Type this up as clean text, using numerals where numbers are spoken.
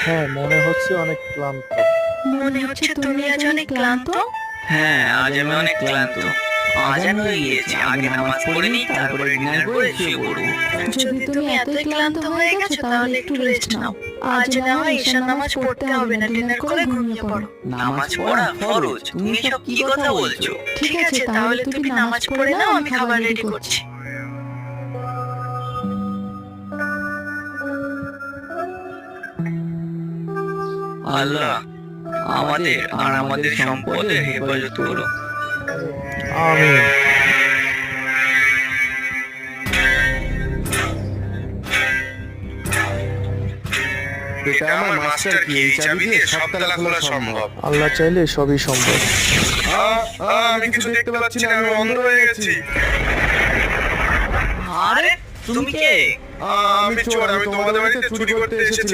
হ্যাঁ, মনে হচ্ছে অনেক ক্লান্ত। মনে হচ্ছে তুমি আজ অনেক ক্লান্ত। হ্যাঁ, আজ আমি অনেক ক্লান্ত। আজান হয়ে গিয়েছে, আগে নামাজ পড়ে নিই, তারপরে ডিনার করে শুয়ে পড়বো। যদি তুমি এতই ক্লান্ত হয়ে গেছো তাহলে একটু রেস্ট নাও। আজ না হয় ঈশার নামাজ পড়তে হবে না, ডিনার করে ঘুমিয়ে পড়ো। নামাজ পড়া ফরজ? তুমি সব কি কথা বলছো? ঠিক আছে, তাহলে তুমি নামাজ পড়ে নাও, আমি খাবার রেডি করছি। আল্লাহ আমাদের আর আমাদের সম্পদের হেফাজত করো। আমিন। এটা আমার মাস্টার কি, এই চাবি দিয়ে সব তালা খোলা সম্ভব। আল্লাহ চাইলে সবই সম্ভব। আমি কিছু দেখতে পাচ্ছি না, আমি অন্ধ হয়ে গেছি। আরে তুমি কে? আমি চোর, আমি তোমাদের বাড়িতে চুরি করতে এসেছিলাম।